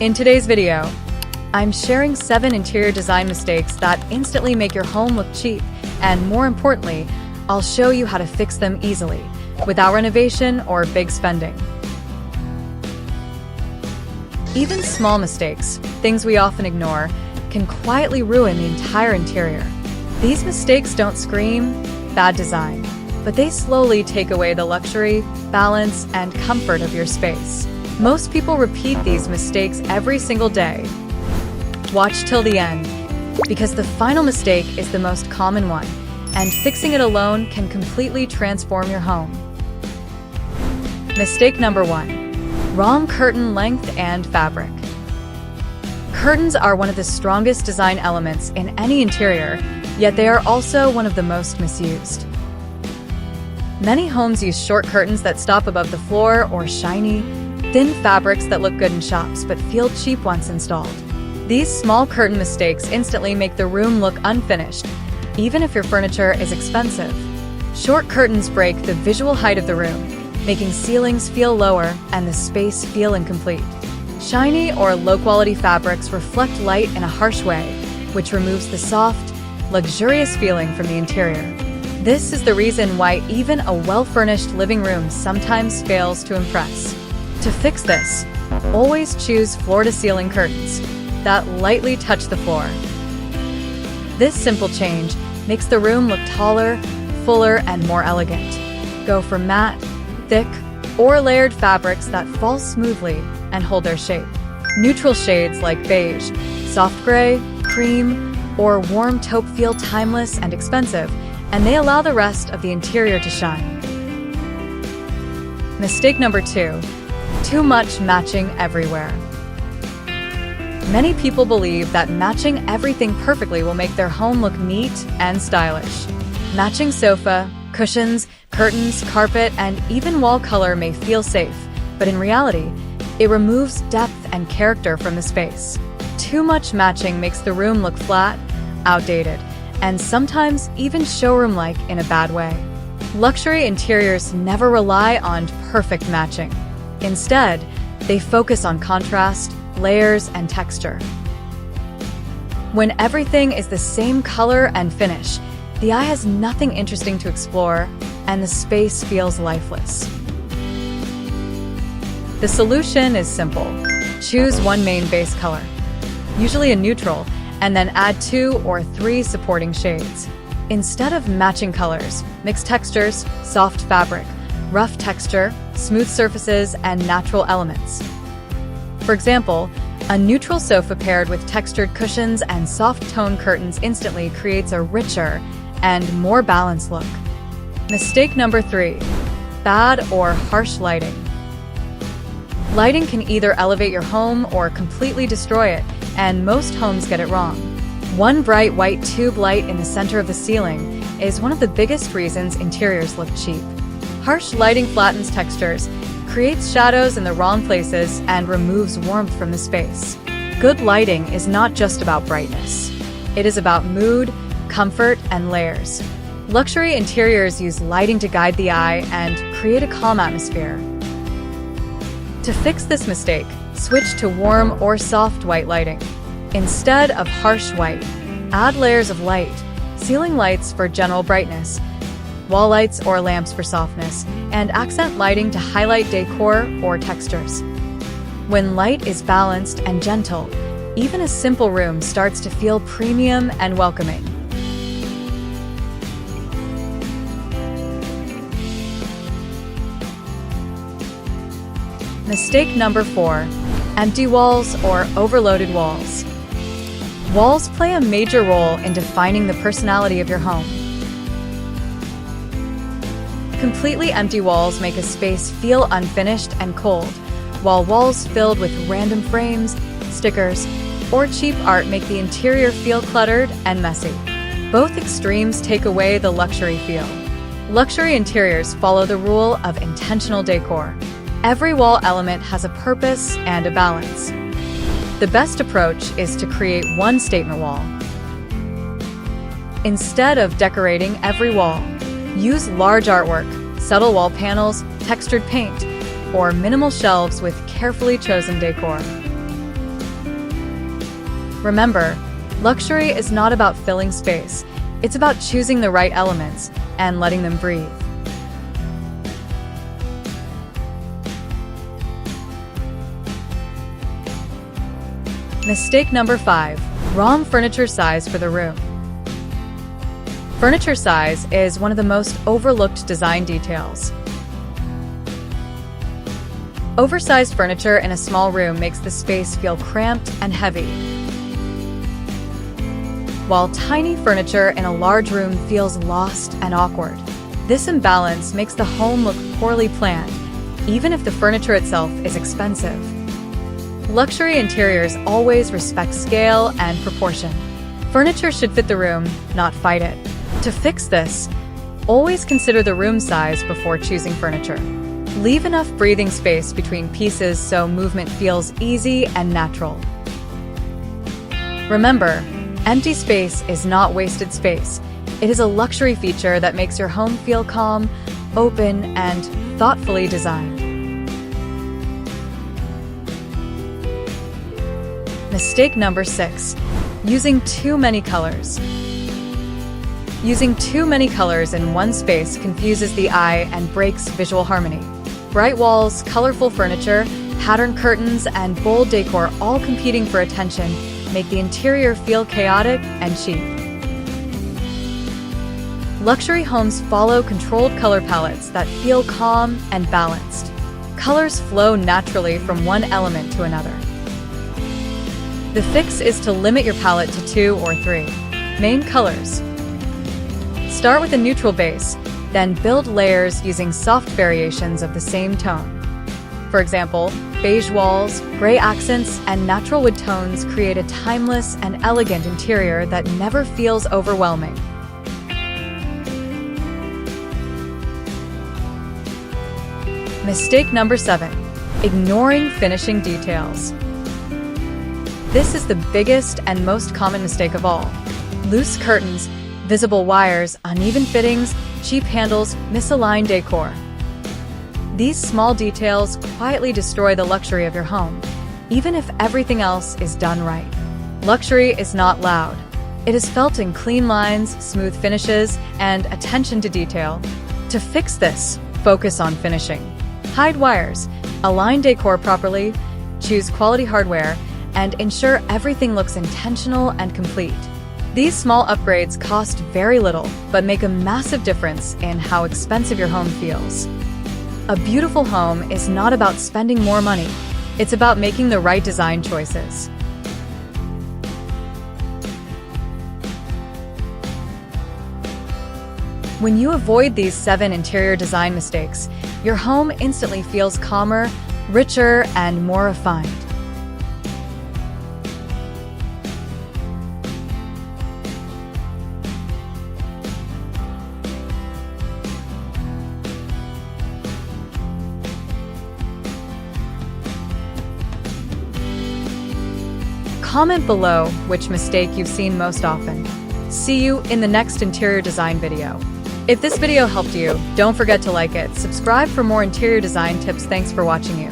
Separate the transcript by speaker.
Speaker 1: In today's video, I'm sharing 7 interior design mistakes that instantly make your home look cheap, and more importantly, I'll show you how to fix them easily, without renovation or big spending. Even small mistakes, things we often ignore, can quietly ruin the entire interior. These mistakes don't scream bad design, but they slowly take away the luxury, balance, and comfort of your space. Most people repeat these mistakes every single day. Watch till the end, because the final mistake is the most common one, and fixing it alone can completely transform your home. Mistake number 1. Wrong curtain length and fabric. Curtains are one of the strongest design elements in any interior, yet they are also one of the most misused. Many homes use short curtains that stop above the floor or shiny, thin fabrics that look good in shops but feel cheap once installed. These small curtain mistakes instantly make the room look unfinished, even if your furniture is expensive. Short curtains break the visual height of the room, making ceilings feel lower and the space feel incomplete. Shiny or low-quality fabrics reflect light in a harsh way, which removes the soft, luxurious feeling from the interior. This is the reason why even a well-furnished living room sometimes fails to impress. To fix this, always choose floor-to-ceiling curtains that lightly touch the floor. This simple change makes the room look taller, fuller, and more elegant. Go for matte, thick, or layered fabrics that fall smoothly and hold their shape. Neutral shades like beige, soft gray, cream, or warm taupe feel timeless and expensive, and they allow the rest of the interior to shine. Mistake number 2. Too much matching everywhere. Many people believe that matching everything perfectly will make their home look neat and stylish. Matching sofa, cushions, curtains, carpet, and even wall color may feel safe, but in reality, it removes depth and character from the space. Too much matching makes the room look flat, outdated, and sometimes even showroom-like in a bad way. Luxury interiors never rely on perfect matching. Instead, they focus on contrast, layers, and texture. When everything is the same color and finish, the eye has nothing interesting to explore, and the space feels lifeless. The solution is simple. Choose one main base color, usually a neutral, and then add 2 or 3 supporting shades. Instead of matching colors, mix textures, soft fabric, rough texture, smooth surfaces, and natural elements. For example, a neutral sofa paired with textured cushions and soft tone curtains instantly creates a richer and more balanced look. Mistake number 3. Bad or harsh lighting. Lighting can either elevate your home or completely destroy it, and most homes get it wrong. One bright white tube light in the center of the ceiling is one of the biggest reasons interiors look cheap. Harsh lighting flattens textures, creates shadows in the wrong places, and removes warmth from the space. Good lighting is not just about brightness. It is about mood, comfort, and layers. Luxury interiors use lighting to guide the eye and create a calm atmosphere. To fix this mistake, switch to warm or soft white lighting. Instead of harsh white, add layers of light, ceiling lights for general brightness, wall lights or lamps for softness, and accent lighting to highlight decor or textures. When light is balanced and gentle, even a simple room starts to feel premium and welcoming. Mistake number 4. Empty walls or overloaded walls. Walls play a major role in defining the personality of your home. Completely empty walls make a space feel unfinished and cold, while walls filled with random frames, stickers, or cheap art make the interior feel cluttered and messy. Both extremes take away the luxury feel. Luxury interiors follow the rule of intentional decor. Every wall element has a purpose and a balance. The best approach is to create one statement wall. Instead of decorating every wall, use large artwork, subtle wall panels, textured paint, or minimal shelves with carefully chosen decor. Remember, luxury is not about filling space. It's about choosing the right elements and letting them breathe. Mistake number 5. Wrong furniture size for the room. Furniture size is one of the most overlooked design details. Oversized furniture in a small room makes the space feel cramped and heavy, while tiny furniture in a large room feels lost and awkward. This imbalance makes the home look poorly planned, even if the furniture itself is expensive. Luxury interiors always respect scale and proportion. Furniture should fit the room, not fight it. To fix this, always consider the room size before choosing furniture. Leave enough breathing space between pieces so movement feels easy and natural. Remember, empty space is not wasted space. It is a luxury feature that makes your home feel calm, open, and thoughtfully designed. Mistake number 6. Using too many colors. Using too many colors in one space confuses the eye and breaks visual harmony. Bright walls, colorful furniture, patterned curtains, and bold decor all competing for attention make the interior feel chaotic and cheap. Luxury homes follow controlled color palettes that feel calm and balanced. Colors flow naturally from one element to another. The fix is to limit your palette to 2 or 3 main colors. Start with a neutral base, then build layers using soft variations of the same tone. For example, beige walls, gray accents, and natural wood tones create a timeless and elegant interior that never feels overwhelming. Mistake number 7. Ignoring finishing details. This is the biggest and most common mistake of all. Loose curtains, visible wires, uneven fittings, cheap handles, misaligned decor. These small details quietly destroy the luxury of your home, even if everything else is done right. Luxury is not loud. It is felt in clean lines, smooth finishes, and attention to detail. To fix this, focus on finishing. Hide wires, align decor properly, choose quality hardware, and ensure everything looks intentional and complete. These small upgrades cost very little, but make a massive difference in how expensive your home feels. A beautiful home is not about spending more money. It's about making the right design choices. When you avoid these 7 interior design mistakes, your home instantly feels calmer, richer, and more refined. Comment below which mistake you've seen most often. See you in the next interior design video. If this video helped you, don't forget to like it, subscribe for more interior design tips. Thanks for watching you.